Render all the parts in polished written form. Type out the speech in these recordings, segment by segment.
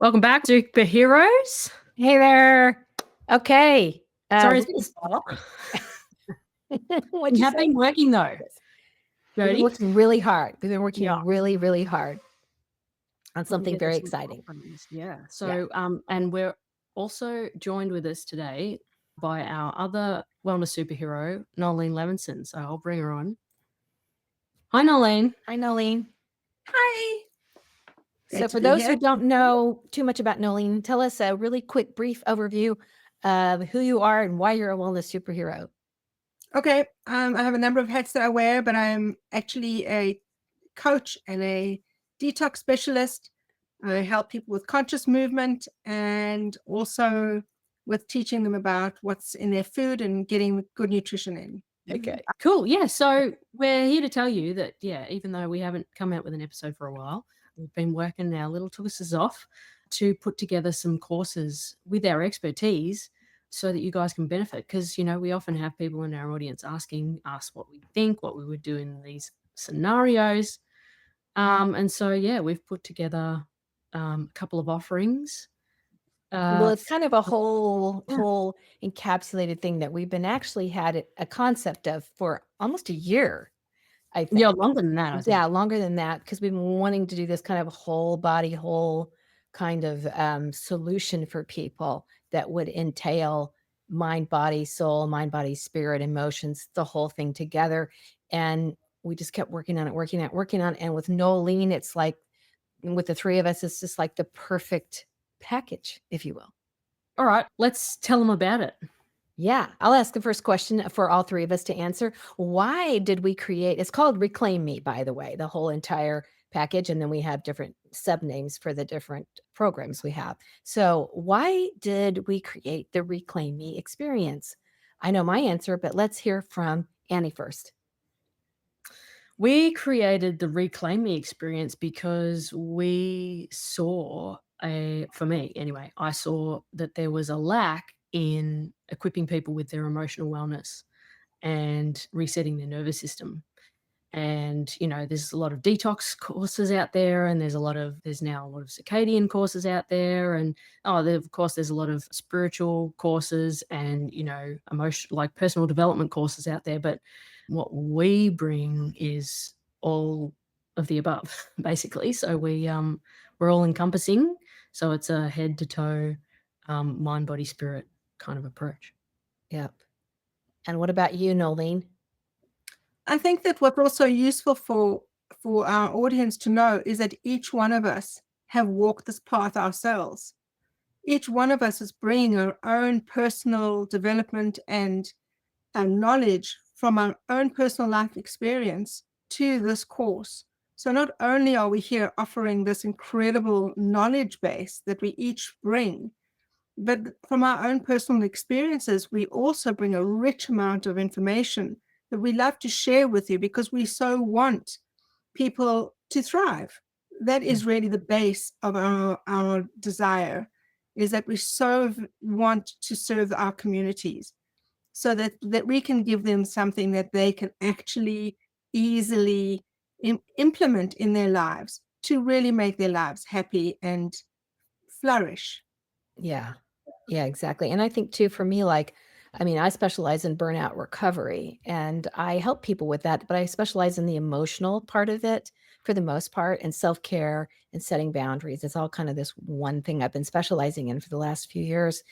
Welcome back, superheroes. Hey there. Okay. Sorry, We're it's been a stop. what'd We you have say? been working though, We've been Jodi. working really hard. We've been working Yeah, really, really hard on putting something together very some exciting. offerings. Yeah. Yeah. And we're also joined with us today by our other wellness superhero, Noeline Levinson. So I'll bring her on. Hi, Noeline. Hi, Noeline. Hi. So, Great to for be those who here. don't know too much about Noeline, tell us a really quick, brief overview of who you are and why you're a wellness superhero. Okay. I have a number of hats that I wear, but I'm actually a coach and a detox specialist. I help people with conscious movement and also with teaching them about what's in their food and getting good nutrition in. Okay. Cool. Yeah. So we're here to tell you that, even though we haven't come out with an episode for a while, we've been working our little twisters off to put together some courses with our expertise so that you guys can benefit. Because, we often have people in our audience asking us what we think, what we would do in these scenarios. And so, we've put together a couple of offerings. Well, it's kind of a whole Yeah. whole encapsulated thing that we've been actually had a concept of for almost a year, I think. Yeah, longer than that, I think. Yeah, longer than that, because we've been wanting to do this kind of whole body, whole kind of solution for people that would entail mind, body, soul, mind, body, spirit, emotions, the whole thing together. And we just kept working on it, working on it. And with Nolene, it's like, with the three of us, it's just like the perfect package, if you will. All right, let's tell them about it. Yeah, I'll ask the first question for all three of us to answer. Why did we create? It's called Reclaim Me, by the way, the whole entire package. And then we have different sub names for the different programs we have. So, why did we create the Reclaim Me experience? I know my answer, but let's hear from Annie first. We created the Reclaim Me experience because we saw for me anyway, I saw that there was a lack in equipping people with their emotional wellness and resetting their nervous system. And, there's a lot of detox courses out there, and there's now a lot of circadian courses out there. And, of course, there's a lot of spiritual courses and, emotional, like personal development courses out there. But what we bring is all of the above, basically. So we're all encompassing. So it's a head to toe, mind, body, spirit kind of approach. Yep. And what about you, Nolene? I think that what's also useful for our audience to know is that each one of us have walked this path ourselves. Each one of us is bringing our own personal development and knowledge from our own personal life experience to this course. So not only are we here offering this incredible knowledge base that we each bring, but from our own personal experiences, we also bring a rich amount of information that we love to share with you because we so want people to thrive. That is really the base of our desire, is that we so want to serve our communities so that we can give them something that they can actually easily implement in their lives to really make their lives happy and flourish. Yeah. Yeah, exactly. And I think too, for me, I specialize in burnout recovery and I help people with that, but I specialize in the emotional part of it for the most part and self-care and setting boundaries. It's all kind of this one thing I've been specializing in for the last few years.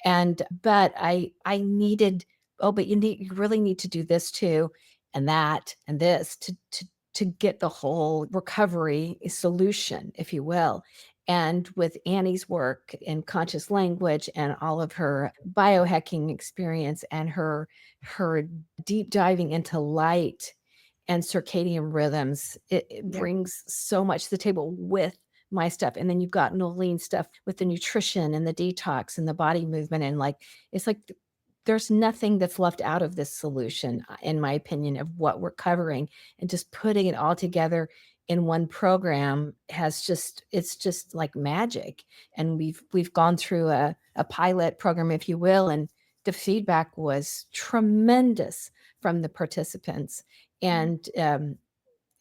But I needed, oh, but you really need to do this too, and that and this to get the whole recovery solution, if you will. And with Annie's work in conscious language and all of her biohacking experience and her deep diving into light and circadian rhythms, it brings so much to the table with my stuff. And then you've got Nolene's stuff with the nutrition and the detox and the body movement. And it's like there's nothing that's left out of this solution, in my opinion, of what we're covering. And just putting it all together in one program it's just like magic. And we've gone through a pilot program, if you will, and the feedback was tremendous from the participants. And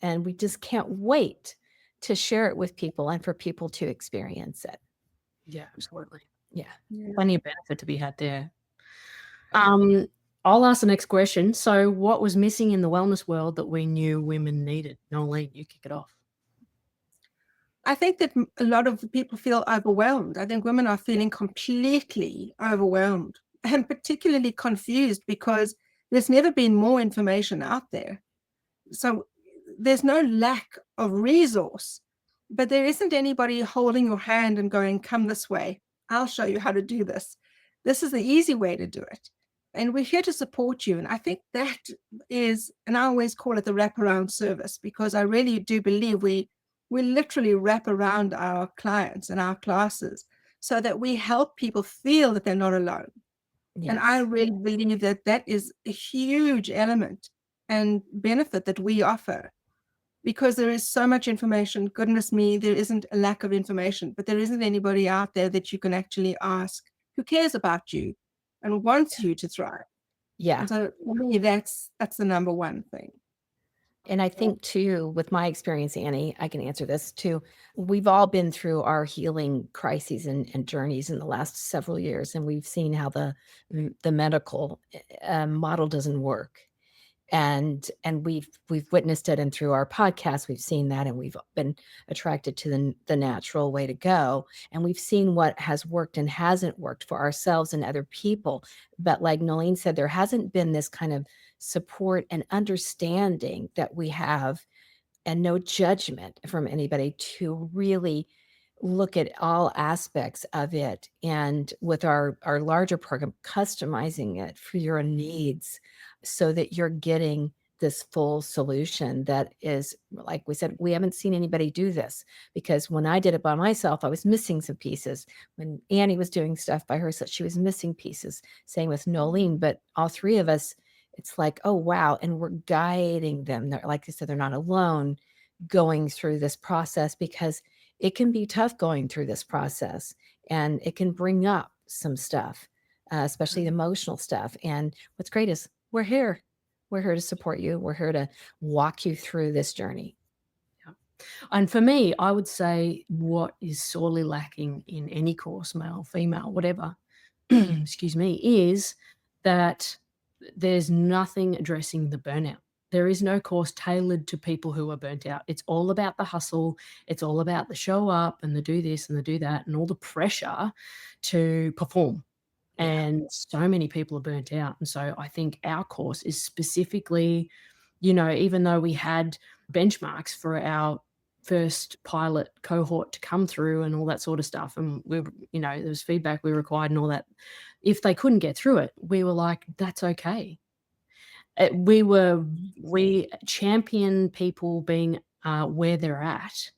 we just can't wait to share it with people and for people to experience it. Yeah, absolutely. Yeah. Yeah. Plenty of benefit to be had there. Um, I'll ask the next question. So, what was missing in the wellness world that we knew women needed? Noeline, you kick it off. I think that a lot of people feel overwhelmed. I think women are feeling completely overwhelmed and particularly confused because there's never been more information out there. So there's no lack of resource, but there isn't anybody holding your hand and going, come this way. I'll show you how to do this. This is the easy way to do it. And we're here to support you. And I think that is, and I always call it the wraparound service, because I really do believe we literally wrap around our clients and our classes so that we help people feel that they're not alone. And I Yes. really believe that that is a huge element and benefit that we offer, because there is so much information. Goodness me, there isn't a lack of information, but there isn't anybody out there that you can actually ask who cares about you and wants you to thrive. Yeah. And so for me, that's the number one thing. And I think too, with my experience, Annie, I can answer this too. We've all been through our healing crises and journeys in the last several years, and we've seen how the medical model doesn't work. And we've witnessed it, and through our podcast we've seen that, and we've been attracted to the natural way to go, and we've seen what has worked and hasn't worked for ourselves and other people. But like Noeline said, there hasn't been this kind of support and understanding that we have, and no judgment from anybody, to really look at all aspects of it, and with our larger program, customizing it for your needs so that you're getting this full solution that is, like we said, we haven't seen anybody do this, because when I did it by myself, I was missing some pieces. When Annie was doing stuff by herself, she was missing pieces. Same with Noeline, but all three of us, it's like, oh wow, and we're guiding them. They're, like I said, they're not alone going through this process, because it can be tough going through this process, and it can bring up some stuff, especially the emotional stuff. And what's great is we're here. We're here to support you. We're here to walk you through this journey. And for me, I would say what is sorely lacking in any course, male, female, whatever, excuse me, is that there's nothing addressing the burnout. There is no course tailored to people who are burnt out. It's all about the hustle. It's all about the show up and the do this and the do that and all the pressure to perform. Yeah. And so many people are burnt out. And so I think our course is specifically, even though we had benchmarks for our first pilot cohort to come through and all that sort of stuff, and there was feedback we required and all that. If they couldn't get through it, we were like, that's okay. We champion people being where they're at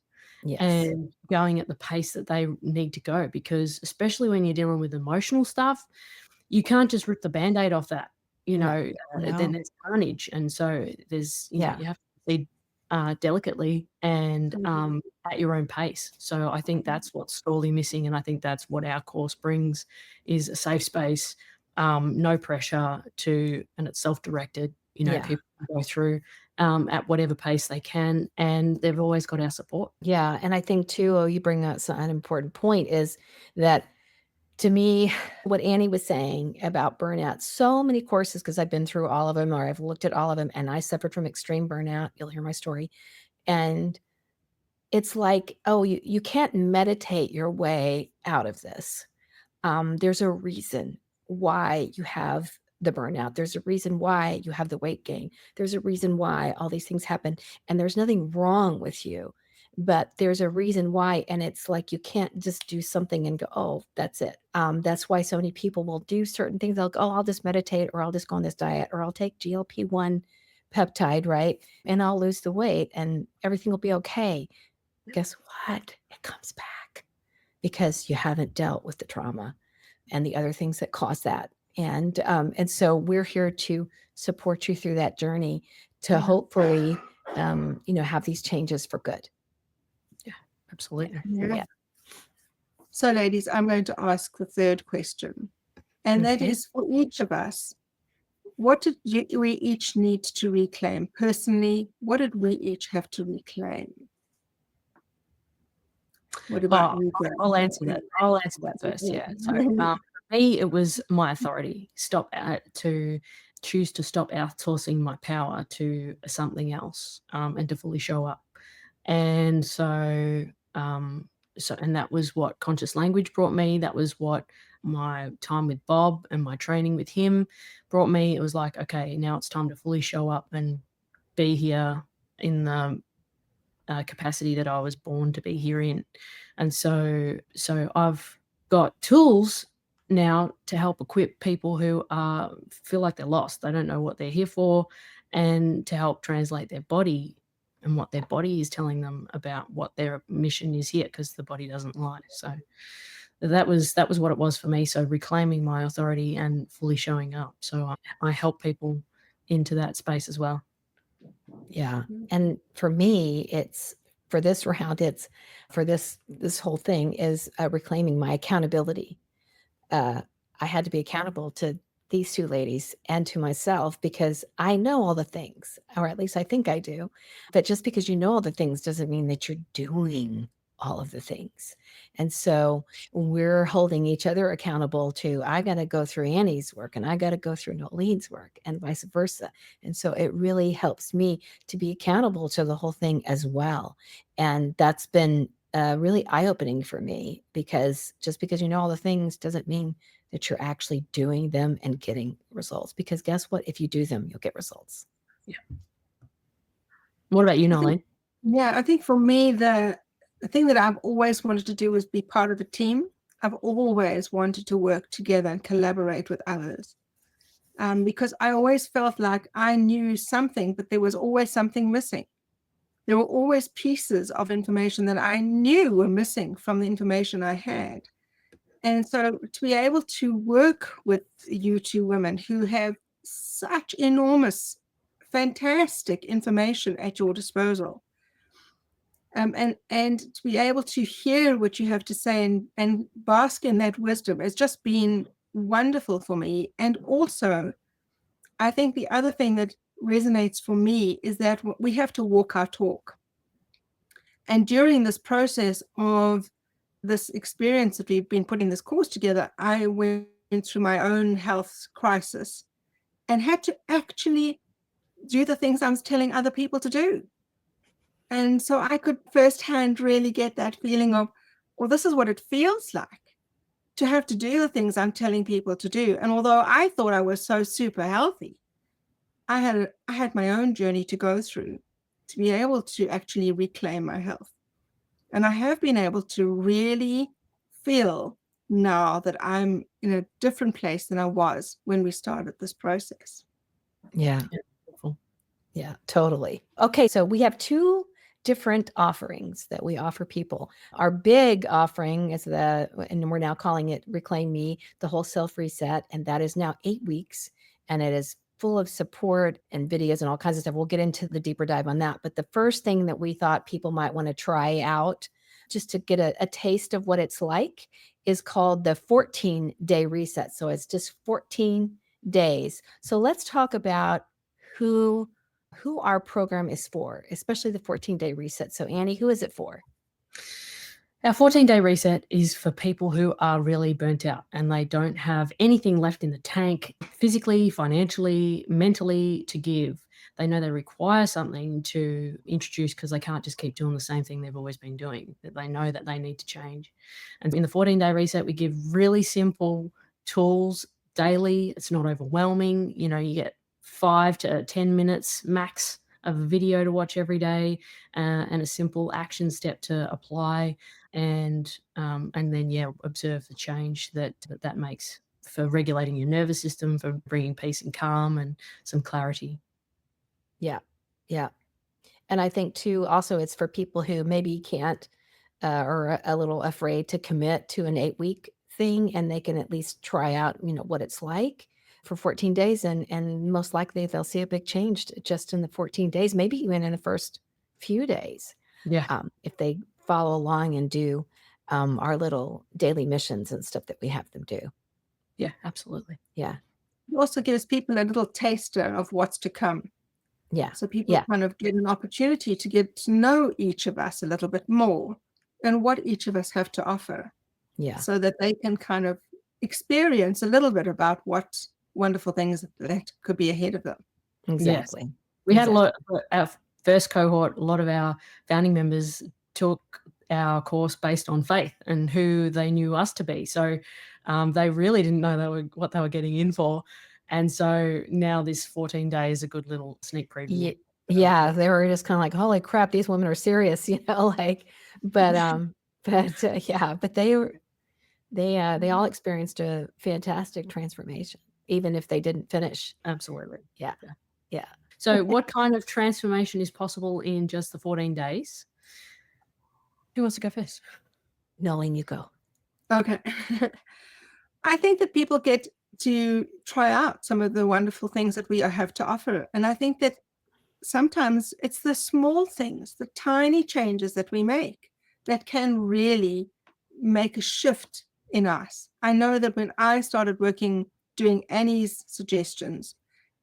Yes. and going at the pace that they need to go, because especially when you're dealing with emotional stuff, you can't just rip the Band-Aid off that, No. then there's carnage. And so there's, Yeah. you have to proceed delicately and at your own pace. So I think that's what's sorely missing, and I think that's what our course brings, is a safe space, no pressure and it's self-directed. Yeah. People can go through at whatever pace they can, and they've always got our support. Yeah. And I think too, you bring up an important point, is that, to me, what Annie was saying about burnout, so many courses, because I've been through all of them, or I've looked at all of them, and I suffered from extreme burnout. You'll hear my story. And it's like, oh, you can't meditate your way out of this. There's a reason why you have the burnout. There's a reason why you have the weight gain. There's a reason why all these things happen. And there's nothing wrong with you, but there's a reason why. And it's like, you can't just do something and go, oh, that's it. That's why so many people will do certain things. They'll go, oh, I'll just meditate, or I'll just go on this diet, or I'll take GLP-1 peptide, right? And I'll lose the weight and everything will be okay. Guess what? It comes back, because you haven't dealt with the trauma and the other things that cause that. And so we're here to support you through that journey, to hopefully, have these changes for good. Yeah, absolutely. Yeah. So, ladies, I'm going to ask the third question, and that Okay. is, for each of us, what did we each need to reclaim personally? What did we each have to reclaim? What about Oh, you I'll guys? answer that. I'll answer that first. Yeah. So, for me, it was my authority. To choose to stop outsourcing my power to something else, and to fully show up. And um, and that was what conscious language brought me. That was what my time with Bob and my training with him brought me. It was like, okay, now it's time to fully show up and be here in the capacity that I was born to be here in. And so I've got tools now to help equip people who feel like they're lost. They don't know what they're here for, and to help translate their body and what their body is telling them about what their mission is here, because the body doesn't lie. So that was what it was for me. So reclaiming my authority and fully showing up. So I help people into that space as well. Yeah. And for me, it's for this round, it's for this whole thing is reclaiming my accountability. uh, I had to be accountable to these two ladies and to myself because I know all the things, or at least I think I do. But just because you know all the things doesn't mean that you're doing all of the things. And so we're holding each other accountable to, I got to go through Annie's work and I got to go through Nolene's work and vice versa. And so it really helps me to be accountable to the whole thing as well. And that's been really eye-opening for me, because just because you know all the things doesn't mean that you're actually doing them and getting results. Because guess what? If you do them, you'll get results. Yeah. What about you, Noeline? I think for me, the thing that I've always wanted to do is be part of a team. I've always wanted to work together and collaborate with others, because I always felt like I knew something, but there was always something missing. There were always pieces of information that I knew were missing from the information I had. And so to be able to work with you two women who have such enormous, fantastic information at your disposal, and to be able to hear what you have to say and bask in that wisdom has just been wonderful for me. And also, I think the other thing that resonates for me is that we have to walk our talk. And during this process of this experience that we've been putting this course together, I went through my own health crisis and had to actually do the things I was telling other people to do. And so I could firsthand really get that feeling of, well, this is what it feels like to have to do the things I'm telling people to do. And although I thought I was so super healthy, I had my own journey to go through to be able to actually reclaim my health. And I have been able to really feel now that I'm in a different place than I was when we started this process. Yeah. Yeah. Yeah, totally. Okay, so we have two different offerings that we offer people. Our big offering is and we're now calling it Reclaim Me, the whole self reset. And that is now 8 weeks, and it is full of support and videos and all kinds of stuff. We'll get into the deeper dive on that. But the first thing that we thought people might want to try out, just to get a taste of what it's like, is called the 14-day reset. So it's just 14 days. So let's talk about who our program is for, especially the 14-day reset. So Annie, who is it for? Our 14-day reset is for people who are really burnt out and they don't have anything left in the tank, physically, financially, mentally, to give. They know they require something to introduce because they can't just keep doing the same thing they've always been doing, that they know that they need to change. And in the 14-day reset, we give really simple tools daily. It's not overwhelming. You get 5 to 10 minutes max of a video to watch every day, and a simple action step to apply, and then observe the change that makes for regulating your nervous system, for bringing peace and calm and some clarity. Yeah. And I think too, also it's for people who maybe can't or a little afraid to commit to an 8-week thing, and they can at least try out, what it's like for 14 days, and most likely they'll see a big change just in the 14 days, maybe even in the first few days. Yeah. If they follow along and do our little daily missions and stuff that we have them do. Yeah, absolutely. Yeah. It also gives people a little taster of what's to come. Yeah. So people kind of get an opportunity to get to know each of us a little bit more. and what each of us have to offer, Yeah, so that they can kind of experience a little bit about what wonderful things that could be ahead of them. Yes. exactly. We had a Exactly. lot our first cohort, a lot of our founding members took our course based on faith and who they knew us to be. So, they really didn't know what they were getting in for. And so now this 14 days is a good little sneak preview. Ye yeah, they were just kinda like, "Holy crap, these women are serious," like, but, yeah, but they all experienced a fantastic transformation, even if they didn't finish. Absolutely. Yeah, Yeah. yeah. So what kind of transformation is possible in just the 14 days? Who wants to go first? Knowing you go. Okay. I think that people get to try out some of the wonderful things that we have to offer. And I think that sometimes it's the small things, the tiny changes that we make that can really make a shift in us. I know that when I started working, doing Annie's suggestions,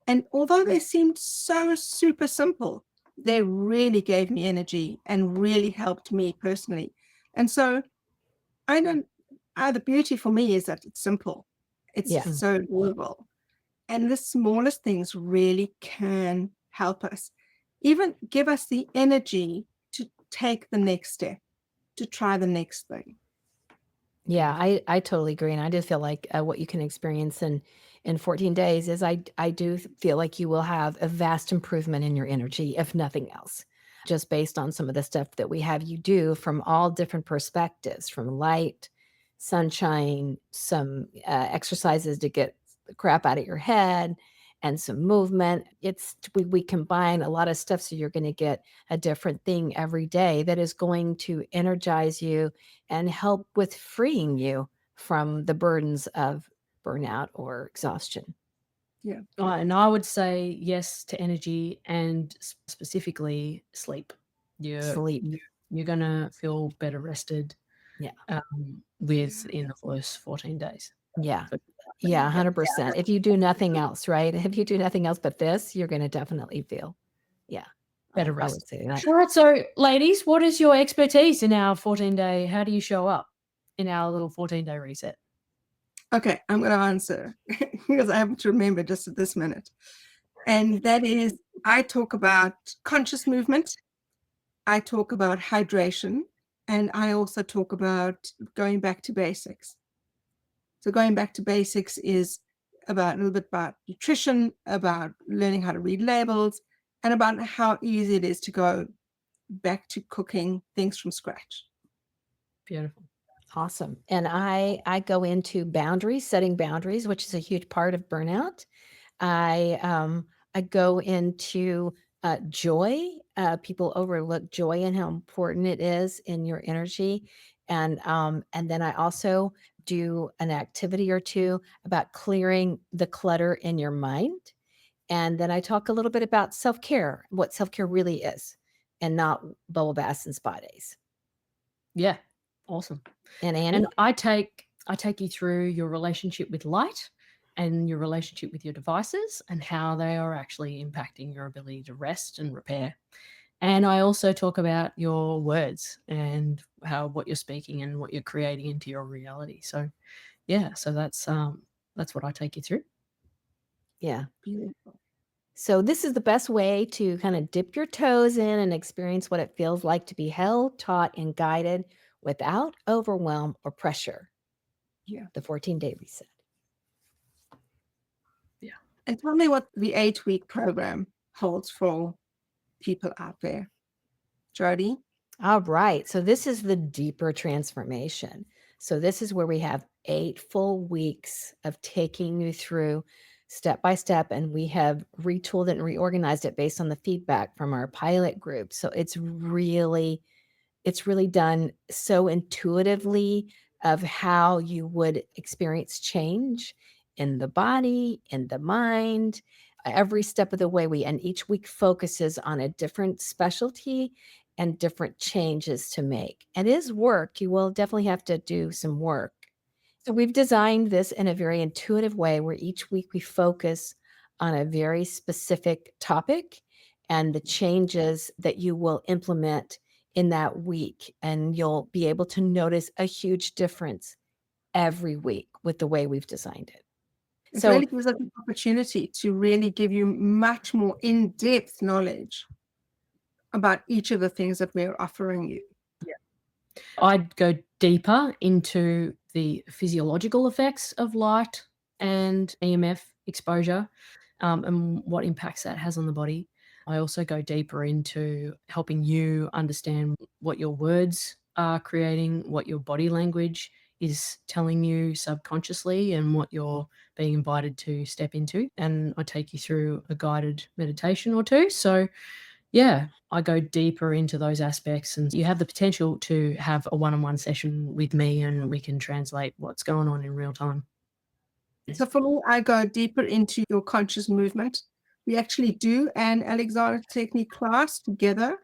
and although they seemed so super simple, they really gave me energy and really helped me personally. And so I don't, the beauty for me is that it's simple. It's Yeah, Mm. so doable. And the smallest things really can help us, even give us the energy to take the next step, to try the next thing. yeah, Beautiful. I totally agree, and I do feel like, what you can experience in 14 days is I do feel like you will have a vast improvement in your energy, if nothing else, just based on some of the stuff that we have you do from all different perspectives, from light, sunshine, some, exercises to get the crap out of your head, and some movement. We combine a lot of stuff, so you're gonna get a different thing every day that is going to energize you and help with freeing you from the burdens of burnout or exhaustion. Yeah. And I would say yes to energy and specifically sleep. You're Sleep. you're gonna feel better rested, Yeah. with in the first 14 days. Yeah. For Yeah, yeah, 100%. If you do nothing else, right? If you do nothing else but this, you're gonna definitely feel. Yeah, better I would rest. say that. Alright, so ladies, what is your expertise in our 14-day how do you show up in our little 14-day reset? Okay, I'm going to answer because I haven't remembered just at this minute. And that is, I talk about conscious movement, I talk about hydration, and I also talk about going back to basics. So going back to basics is about a little bit about nutrition, about learning how to read labels, and about how easy it is to go back to cooking things from scratch. Beautiful. Awesome. And I go into boundaries, setting boundaries, which is a huge part of burnout. I go into, joy. People overlook joy and how important it is in your energy, and then I also do an activity or 2 about clearing the clutter in your mind, and then I talk a little bit about self-care, what self-care really is, and not bubble baths and spa days. Yeah, awesome. And And Annie? I take you through your relationship with light and your relationship with your devices and how they are actually impacting your ability to rest and repair. And I also talk about your words and how what you're speaking and what you're creating into your reality. So yeah, so that's what I take you through. Yeah. Beautiful. So this is the best way to kind of dip your toes in and experience what it feels like to be held, taught, and guided without overwhelm or pressure. Yeah. The 14-day reset. Yeah. And tell me what the 8-week program holds for people out there. Jodi? All right. So this is the deeper transformation. So this is where we have 8 full weeks of taking you through step by step, and we have retooled it and reorganized it based on the feedback from our pilot group. So it's really done so intuitively of how you would experience change in the body, in the mind, every step of the way. And each week focuses on a different specialty and different changes to make. It is work. You will definitely have to do some work. So we've designed this in a very intuitive way where each week we focus on a very specific topic and the changes that you will implement in that week, and you'll be able to notice a huge difference every week with the way we've designed it. It So really gives us an opportunity to really give you much more in-depth knowledge about each of the things that we're offering you. I'd go deeper into the physiological effects of light and EMF exposure, and what impacts that has on the body. I also go deeper into helping you understand what your words are creating, what your body language is telling you subconsciously, and what you're being invited to step into. And I take you through a guided meditation or two. So yeah, I go deeper into those aspects, and you have the potential to have a one-on-one session with me, and we can translate what's going on in real time. So for me, I go deeper into your conscious movement. We actually do an Alexander technique class together,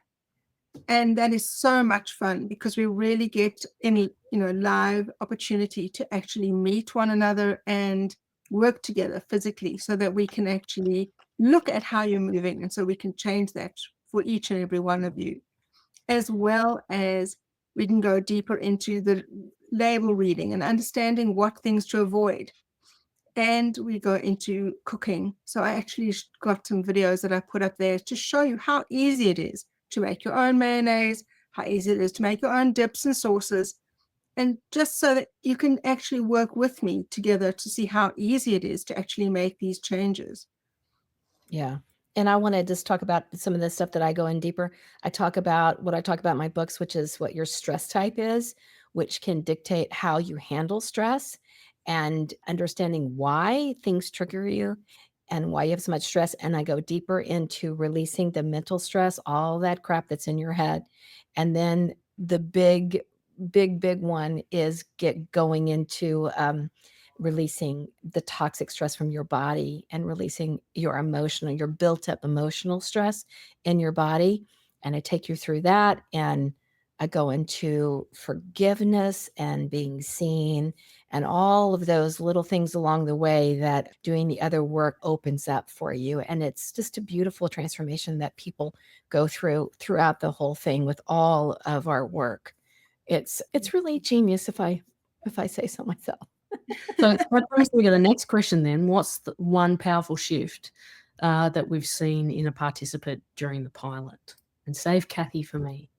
and that is so much fun because we really get any, live opportunity to actually meet one another and work together physically so that we can actually look at how you're moving, and so we can change that for each and every one of you, as well as we can go deeper into the label reading and understanding what things to avoid. And we go into cooking. So I actually got some videos that I put up there to show you how easy it is to make your own mayonnaise, how easy it is to make your own dips and sauces, and just so that you can actually work with me together to see how easy it is to actually make these changes. yeah. And I want to just talk about some of the stuff that I go in deeper. I talk about what I talk about in my books, which is what your stress type is, which can dictate how you handle stress, and understanding why things trigger you and why you have so much stress. And I go deeper into releasing the mental stress, all that crap that's in your head. And then the big one is get going into releasing the toxic stress from your body and releasing your built up emotional stress in your body. And I take you through that, and I go into forgiveness and being seen and all of those little things along the way that doing the other work opens up for you. And it's just a beautiful transformation that people go through throughout the whole thing with all of our work. It's really genius if I say so myself. So that brings me to the next question then. What's the one powerful shift that we've seen in a participant during the pilot? And save Kathy for me.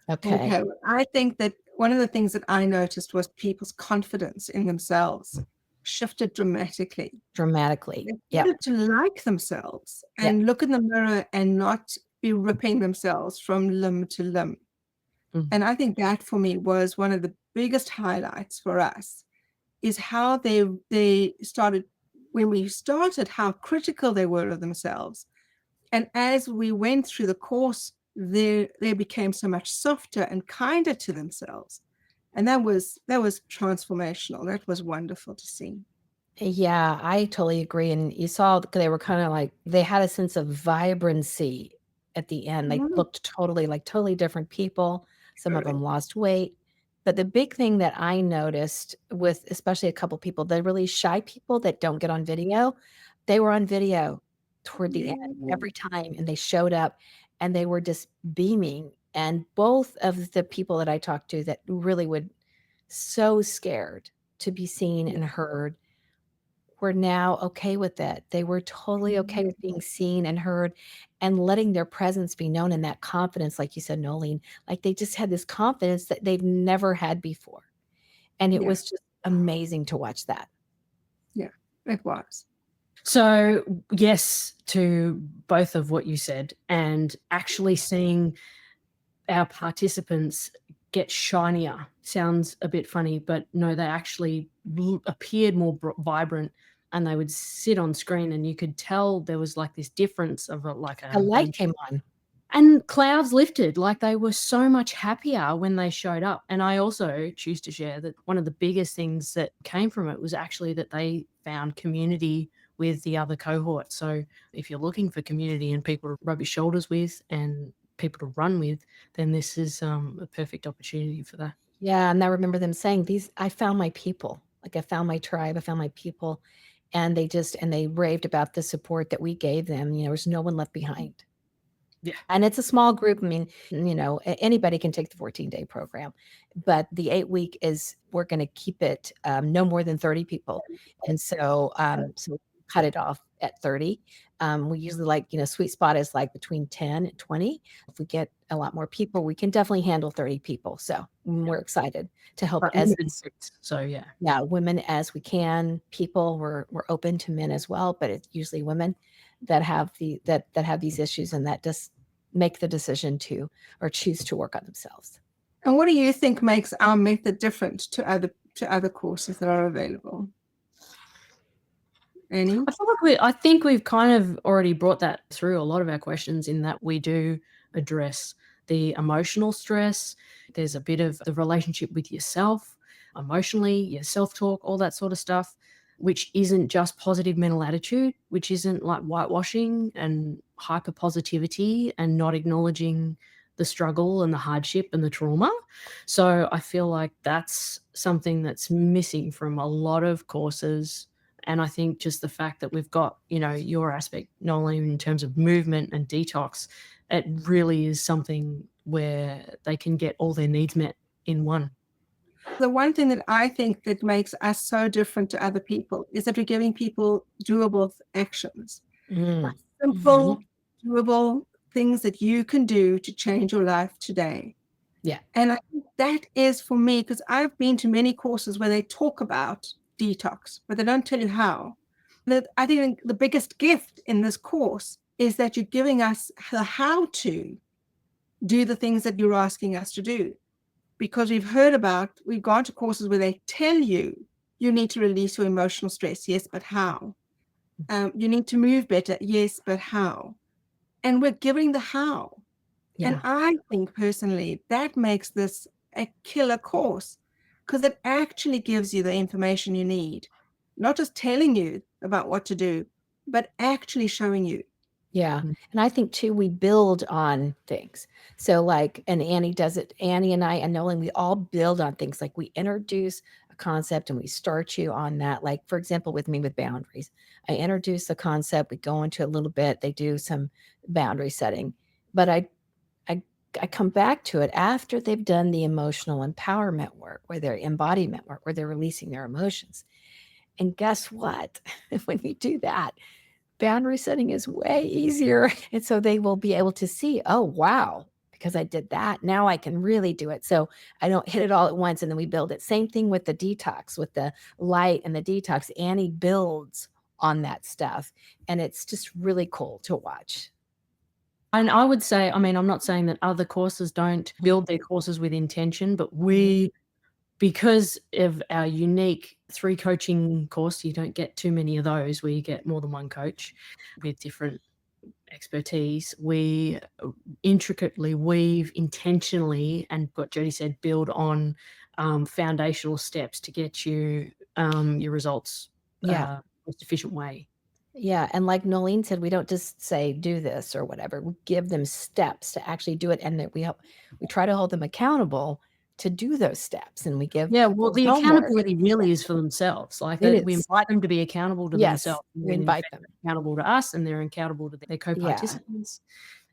Okay. Okay, I think that one of the things that I noticed was people's confidence in themselves shifted dramatically. Dramatically. They Yep. started to like themselves Yep. and look in the mirror and not be ripping themselves from limb to limb. Mm. And I think that for me was one of the biggest highlights for us, is how they started, when we started, how critical they were of themselves. And as we went through the course, they became so much softer and kinder to themselves. And that was transformational. That was wonderful to see. Yeah, I totally agree, and you saw they were kinda like they had a sense of vibrancy at the end. They Mhm. looked totally different people. Some of them Correct. lost weight. But the big thing that I noticed with especially a couple people, the really shy people that don't get on video, they were on video toward the end Yeah. every time, and they showed up, and they were just beaming. And both of the people that I talked to that really would so scared to be seen and heard were now okay with it. They were totally okay with being seen and heard and letting their presence be known, and that confidence, like you said, Noeline, like they just had this confidence that they've never had before. And it Yeah. was just amazing to watch that. Yeah. It was. So, yes to both of what you said, and actually seeing our participants get shinier sounds a bit funny, but no, they actually appeared more vibrant, and they would sit on screen, and you could tell there was like this difference of like A an light came on. and clouds lifted, like, they were so much happier when they showed up. And I also choose to share that one of the biggest things that came from it was actually that they found community with the other cohort. So if you're looking for community and people to rub your shoulders with and people to run with, then this is a perfect opportunity for that. Yeah, and I remember them saying, "These I found my people. Like, I found my tribe, I found my people." And they raved about the support that we gave them, there was no one left behind. And it's a small group. I mean, anybody can take the 14-day program, but the 8-week is, we're going to keep it no more than 30 people. And so cut it off at 30. We usually sweet spot is like between 10 and 20. If we get a lot more people, we can definitely handle 30 people. So we're excited to help But as limited seats, so women as we can. People, we're open to men as well, but it's usually women that have that have these issues and that just make the decision to or choose to work on themselves. And what do you think makes our method different to other courses that are available? Annie? I think we've kind of already brought that through a lot of our questions, in that we do address the emotional stress. There's a bit of the relationship with yourself, emotionally, your self-talk, all that sort of stuff, which isn't just positive mental attitude, which isn't like whitewashing and hyper positivity and not acknowledging the struggle and the hardship and the trauma. So I feel like that's something that's missing from a lot of courses. And I think just the fact that we've got, your aspect, Noeline, in terms of movement and detox, it really is something where they can get all their needs met in one. The one thing that I think that makes us so different to other people is that we're giving people doable actions. Simple, doable things that you can do to change your life today. Yeah. And I think that is for me, because I've been to many courses where they talk about detox, but they don't tell you how. I think the biggest gift in this course is that you're giving us the how to do the things that you're asking us to do. Because we've gone to courses where they tell you need to release your emotional stress. Yes, but how? You need to move better. Yes, but how? And we're giving the how. Yeah. And I think personally that makes this a killer course, because it actually gives you the information you need, not just telling you about what to do, but actually showing you. Yeah. And I think too, we build on things. So and Annie does it, Annie and I and Nolan, we all build on things. Like we introduce a concept and we start you on that. Like, for example, with me with boundaries, I introduce the concept, we go into a little bit, they do some boundary setting, but I come back to it after they've done the emotional empowerment work, where their embodiment work, where they're releasing their emotions. And guess what? When we do that, boundary setting is way easier. And so they will be able to see, oh, wow, because I did that. Now I can really do it. So I don't hit it all at once and then we build it. Same thing with the detox, with the light and the detox. Annie builds on that stuff. And it's just really cool to watch. And I would say, I'm not saying that other courses don't build their courses with intention, but because of our unique 3 coaching course, you don't get too many of those where you get more than one coach with different expertise. We intricately weave intentionally, and what Jodi said, build on foundational steps to get you your results most efficient way. Yeah. And like Noeline said, we don't just say do this or whatever. We give them steps to actually do it. And that we try to hold them accountable to do those steps. And we give the homework. accountability really is for themselves. Like we invite them to be accountable to themselves. We invite them accountable to us, and they're accountable to their co-participants.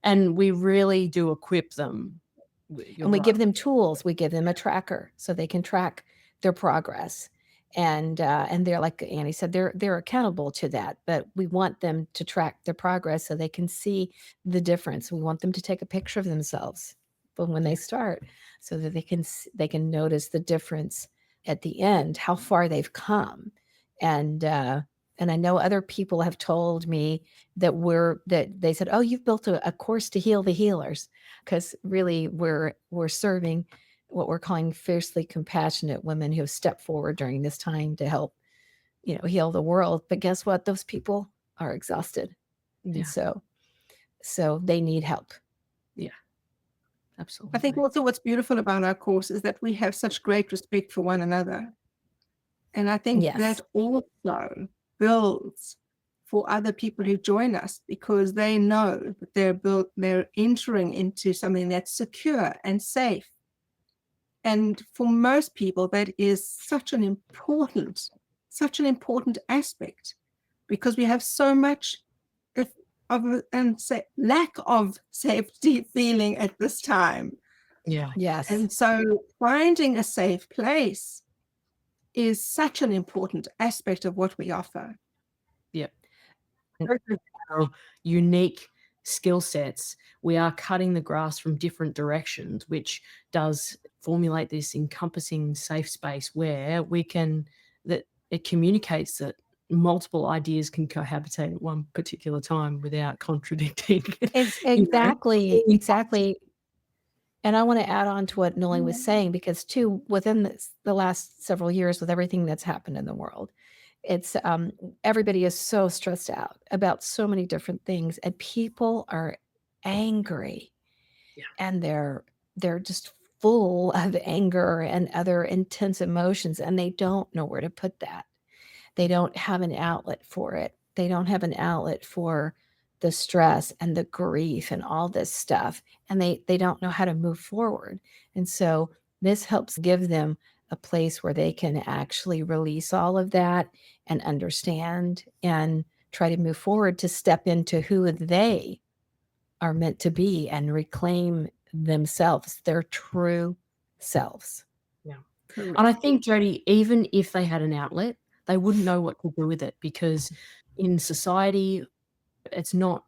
And we really do equip them. And we give them tools. We give them a tracker so they can track their progress. And they're, like Annie said, they're accountable to that, but we want them to track their progress so they can see the difference. We want them to take a picture of themselves when they start, so that they can notice the difference at the end, how far they've come. And I know other people have told me that they said, oh, you've built a course to heal the healers, because really we're serving what we're calling fiercely compassionate women who have stepped forward during this time to help, heal the world. But guess what? Those people are exhausted. Yeah. And so they need help. Yeah, absolutely. I think also what's beautiful about our course is that we have such great respect for one another. And I think that also builds for other people who join us, because they know that they're entering into something that's secure and safe. And for most people, that is such an important aspect, because we have so much lack of safety feeling at this time. Yeah. Yes. And so finding a safe place is such an important aspect of what we offer. Yep. Our unique skill sets, we are cutting the grass from different directions, which does formulate this encompassing safe space where we can, that it communicates that multiple ideas can cohabitate at one particular time without contradicting. Exactly, exactly. And I want to add on to what Noeline was saying, because too, within the last several years, with everything that's happened in the world, it's everybody is so stressed out about so many different things, and people are angry, Yeah. and they're just full of anger and other intense emotions, and they don't know where to put that. They don't have an outlet for it. They don't have an outlet for the stress and the grief and all this stuff, and they don't know how to move forward. And so this helps give them a place where they can actually release all of that and understand and try to move forward to step into who they are meant to be and reclaim themselves, their true selves. Yeah. Correct. And I think, Jodi, even if they had an outlet, they wouldn't know what to do with it, because in society, it's not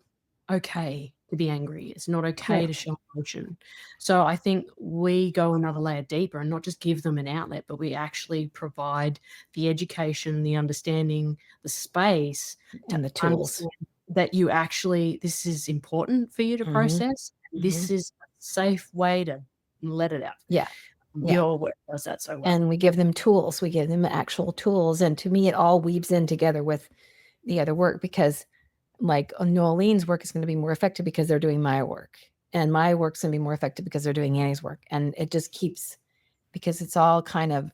okay to be angry. It's not okay No. to show emotion. So I think we go another layer deeper and not just give them an outlet, but we actually provide the education, the understanding, the space to And the tools. understand that you actually, this is important for you to Mhm. process. This is a safe way to let it out. Yeah. Yeah. Your work does that so well. And we give them tools. We give them actual tools. And to me, it all weaves in together with the other work, because like Noeline's work is going to be more effective because they're doing my work, and my work's going to be more effective because they're doing Annie's work. And it just keeps, because it's all kind of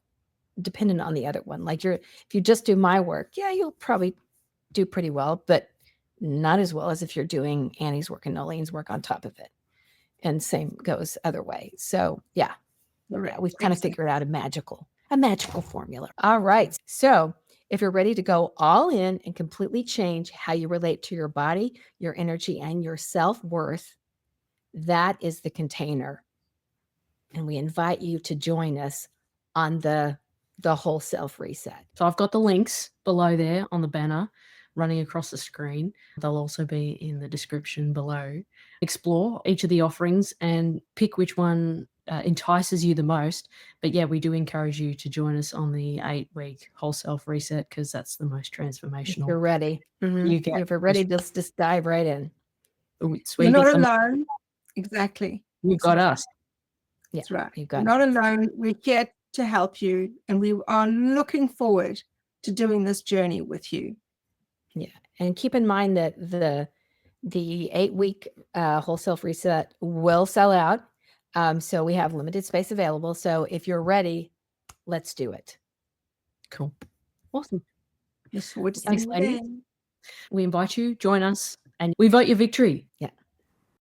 dependent on the other one. Like if you just do my work, yeah, you'll probably do pretty well, but not as well as if you're doing Annie's work and Noeline's work on top of it. And same goes other way. So yeah, we've kind of figured out a magical formula. All right. So if you're ready to go all in and completely change how you relate to your body, your energy, and your self-worth, that is the container. And we invite you to join us on the whole self reset. So I've got the links below there on the banner running across the screen. They'll also be in the description below. Explore each of the offerings and pick which one entices you the most. But yeah, we do encourage you to join us on the 8-week whole self reset, because that's the most transformational. If you're ready. If you're ready, just dive right in. You're not alone. Exactly. You've got us. Yeah, That's right. you've You're got not alone. We're here to help you, and we are looking forward to doing this journey with you. Yeah, and keep in mind that the 8-week whole self reset will sell out. So we have limited space available. So if you're ready, let's do it. Cool. Awesome. Look forward to Thanks, seeing you ladies. then. We invite you, join us, and we vote your victory. Yeah.